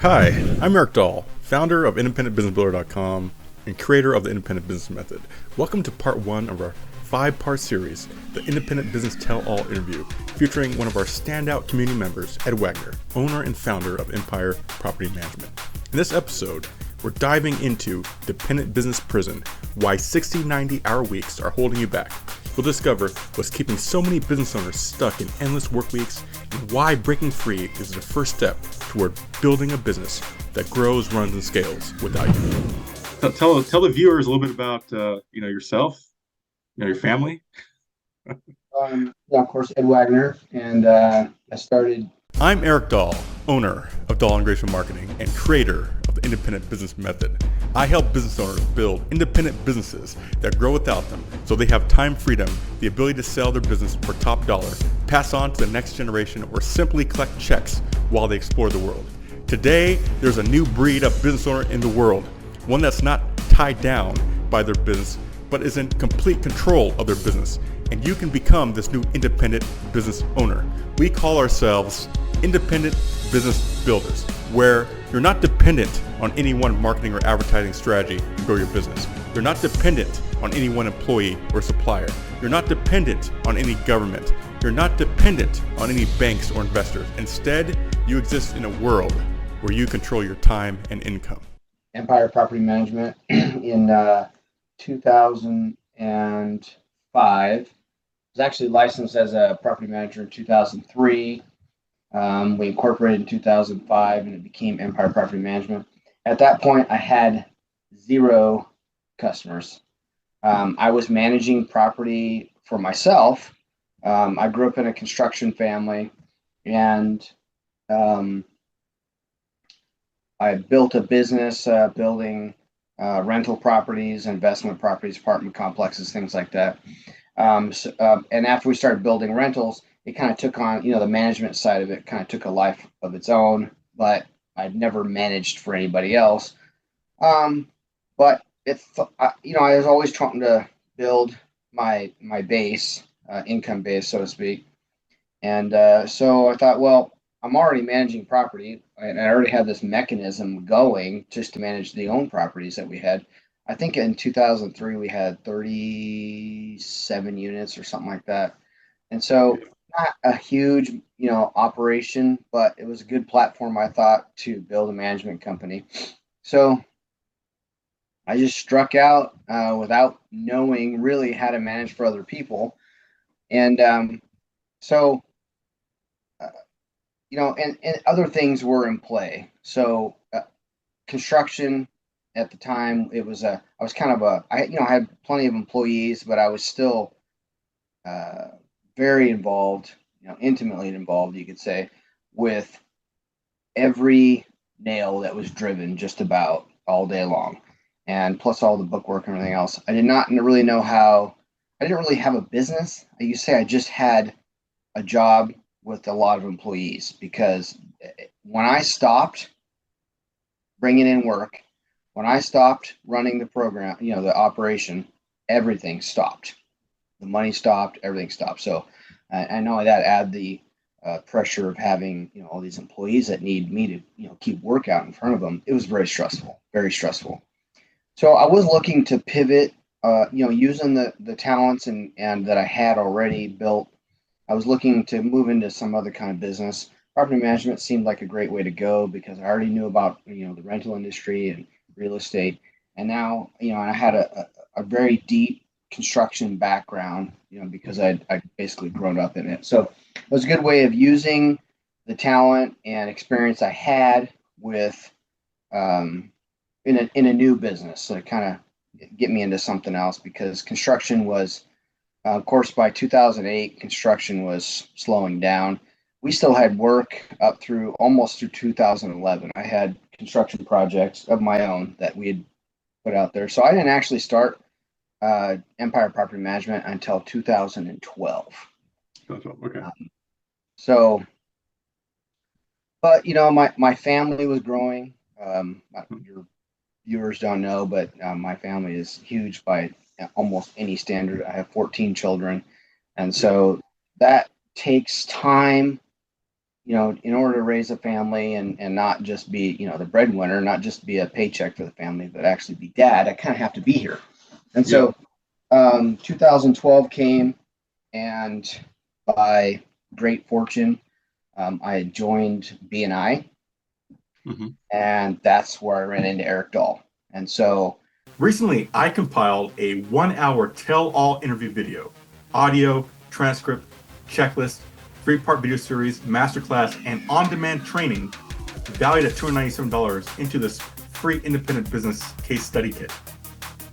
Hi, I'm 𝗏𝗏𝒊𝒅𝒊𝒅𝒂, founder of IndependentBusinessBuilder.com and creator of the Independent Business Method. Welcome to part one of our 5-part series, the Independent Business Tell-All interview, featuring one of our standout community members, Ed Wagner, owner and founder of Empire Property Management. In this episode, we're diving into dependent business prison, why 60, 90-hour weeks are holding you back. We'll discover what's keeping so many business owners stuck in endless work weeks and why breaking free is the first step toward building a business that grows, runs, and scales without you. Tell the viewers a little bit about yourself, your family. Of course, Ed Wagner, and I started. I'm 𝗏𝗏𝒊𝒅𝒊, owner of Dahl & Grayson Marketing and creator of the Independent Business Method. I help business owners build independent businesses that grow without them so they have time freedom, the ability to sell their business for top dollar, pass on to the next generation, or simply collect checks while they explore the world. Today, there's a new breed of business owner in the world, one that's not tied down by their business, but is in complete control of their business. And you can become this new independent business owner. We call ourselves independent business builders, where you're not dependent on any one marketing or advertising strategy to grow your business. You're not dependent on any one employee or supplier. You're not dependent on any government. You're not dependent on any banks or investors. Instead, you exist in a world where you control your time and income. Empire Property Management in 2005. I was actually licensed as a property manager in 2003. We incorporated in 2005 and it became Empire Property Management. At that point, I had 0 customers. I was managing property for myself. I grew up in a construction family, and I built a business building rental properties, investment properties, apartment complexes, things like that. And after we started building rentals, it kind of took on, the management side of it kind of took a life of its own, but I'd never managed for anybody else. But I was always trying to build my base, income base, so to speak. And so I thought, well, I'm already managing property, and I already had this mechanism going just to manage the own properties that we had. I think in 2003 we had 37 units or something like that. And so not a huge, operation, but it was a good platform, I thought, to build a management company. So I just struck out without knowing really how to manage for other people. And and other things were in play. So construction at the time, I had plenty of employees, but I was still very involved, intimately involved, you could say, with every nail that was driven just about all day long, and plus all the bookwork and everything else. I did not really know how. I didn't really have a business. You say I just had a job with a lot of employees, because when I stopped bringing in work, when I stopped running the program, the operation, everything stopped. The money stopped, everything stopped. So I know that add the pressure of having, all these employees that need me to, keep work out in front of them. It was very stressful, very stressful. So I was looking to pivot, using the talents and that I had already built. I was looking to move into some other kind of business. Property management seemed like a great way to go because I already knew about, the rental industry and real estate. And now, I had a very deep construction background, because I'd basically grown up in it. So it was a good way of using the talent and experience I had with in a new business. So kind of get me into something else, because construction was, of course, by 2008, construction was slowing down. We still had work up through almost through 2011. I had construction projects of my own that we had put out there. So I didn't actually start Empire Property Management until 2012. Okay. But my family was growing. Your viewers don't know, but my family is huge by almost any standard. I have 14 children, and so that takes time in order to raise a family and not just be, the breadwinner, not just be a paycheck for the family, but actually be dad, I kind of have to be here. And Yeah. so 2012 came, and by great fortune, I had joined 𝗵𝒂, hmm and that's where I ran into Eric Dahl. And so recently, I compiled a 1-hour tell-all interview video, audio, transcript, checklist, 3-part video series, masterclass, and on-demand training valued at $297 into this free independent business case study kit.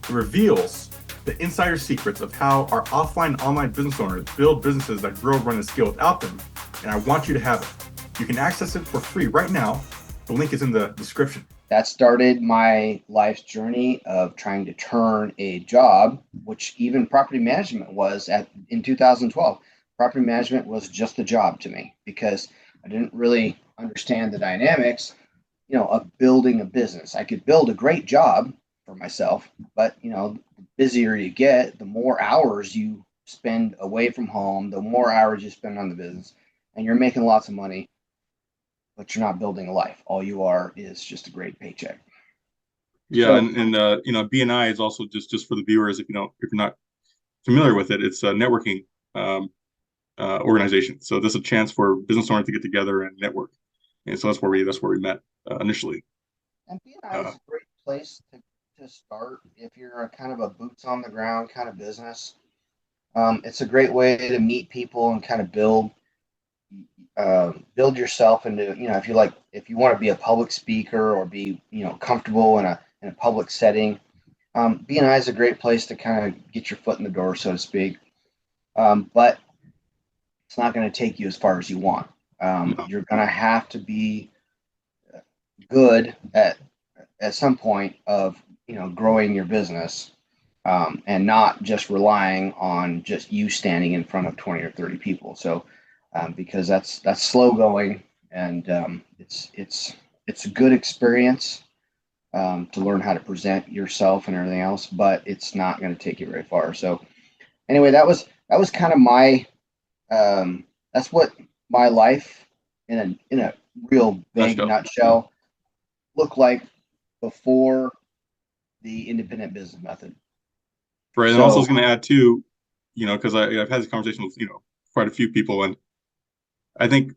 It reveals the insider secrets of how our offline and online business owners build businesses that grow, run, and scale without them, and I want you to have it. You can access it for free right now. The link is in the description. that started my life's journey of trying to turn a job, which even property management was in 2012. Property management was just a job to me because I didn't really understand the dynamics, of building a business. I could build a great job for myself, but the busier you get, the more hours you spend away from home, the more hours you spend on the business, and you're making lots of money, but you're not building a life. All you are is just a great paycheck. Yeah, So- and 𝗵𝒂 is also just for the viewers, if you're not familiar with it, it's a networking organization. So this is a chance for business owners to get together and network, and so that's where we met initially. And 𝗵𝒂 is a great place to start if you're a kind of a boots on the ground kind of business. It's a great way to meet people and kind of build yourself into, if you want to be a public speaker or be, comfortable in a public setting. 𝗵𝒂 is a great place to kind of get your foot in the door, so to speak. But it's not going to take you as far as you want. You're going to have to be good at some point of, growing your business, and not just relying on just you standing in front of 20 or 30 people. So, because that's slow going, and it's a good experience to learn how to present yourself and everything else, but it's not going to take you very far. So anyway, that was kind of my that's what my life in a real big nutshell looked like before the independent business method. Right, and So- also I was going to add too, because I've had this conversation with quite a few people, and I think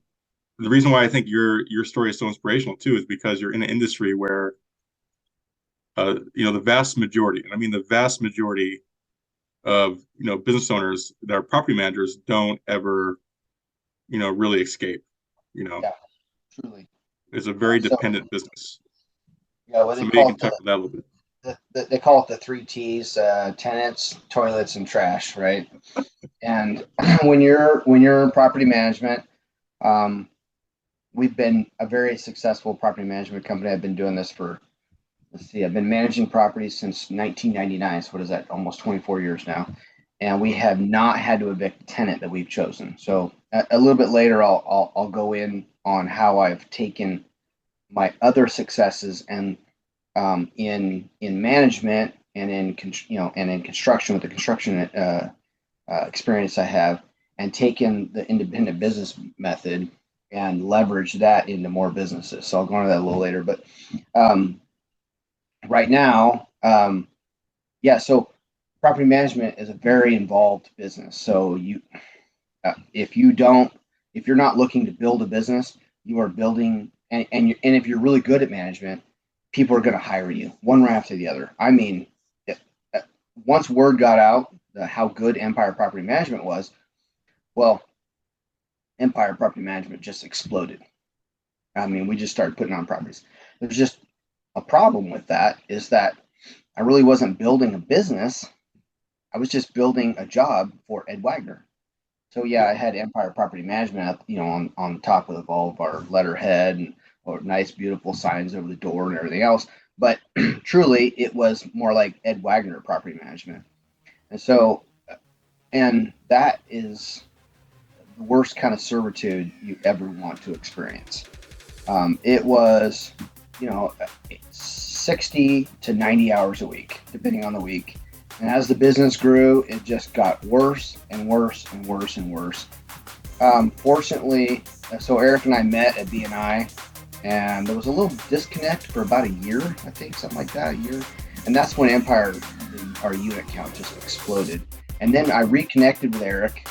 the reason why I think your story is so inspirational too is because you're in an industry where the vast majority, and I mean the vast majority of business owners that are property managers don't ever really escape. Yeah, truly. It's a very dependent business. Yeah, what So they maybe you call can talk about that a little bit. they call it the 3 T's: tenants, toilets, and trash, right? And when you're in property management, we've been a very successful property management company. I've been doing this for, I've been managing properties since 1999. So what is that? Almost 24 years now. And we have not had to evict a tenant that we've chosen. So a little bit later, I'll go in on how I've taken my other successes and in management and in construction with the construction experience I have, and taken the independent business method and leverage that into more businesses. So I'll go into that a little later, but right now, so property management is a very involved business. So if you're not looking to build a business, you are building, and if you're really good at management, people are going to hire you one right after the other. I mean, once word got out how good Empire Property Management was, well, Empire Property Management just exploded. I mean, we just started putting on properties. There's just a problem with that, is that I really wasn't building a business. I was just building a job for Ed Wagner. So yeah, I had Empire Property Management, on top of all of our letterhead and nice, beautiful signs over the door and everything else. But truly, it was more like Ed Wagner Property Management. And so, and that is the worst kind of servitude you ever want to experience. It was, 60 to 90 hours a week, depending on the week. And as the business grew, it just got worse and worse and worse and worse. Fortunately, So Eric and I met at BNI, and there was a little disconnect for about a year, I think, something like that, a year. And that's when Empire, our unit count just exploded. And then I reconnected with Eric.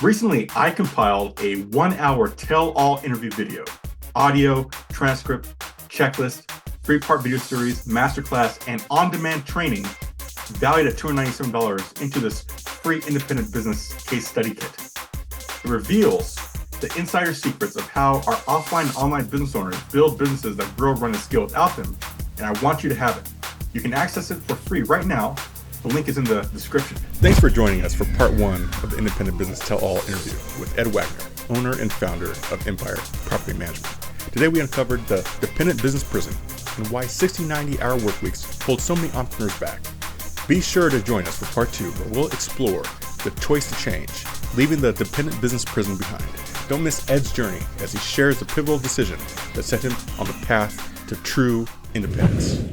Recently, I compiled a 1-hour tell-all interview video, audio, transcript, checklist, 3-part video series, masterclass, and on-demand training valued at $297 into this free independent business case study kit. It reveals the insider secrets of how our offline and online business owners build businesses that grow, run, and scale without them, and I want you to have it. You can access it for free right now. The link is in the description. Thanks for joining us for part 1 of the Independent Business Tell-All interview with Ed Wagner, owner and founder of Empire Property Management. Today we uncovered the dependent business prison and why 60, 90-hour work weeks hold so many entrepreneurs back. Be sure to join us for part 2, where we'll explore the choice to change, leaving the dependent business prison behind. Don't miss Ed's journey as he shares the pivotal decision that set him on the path to true independence.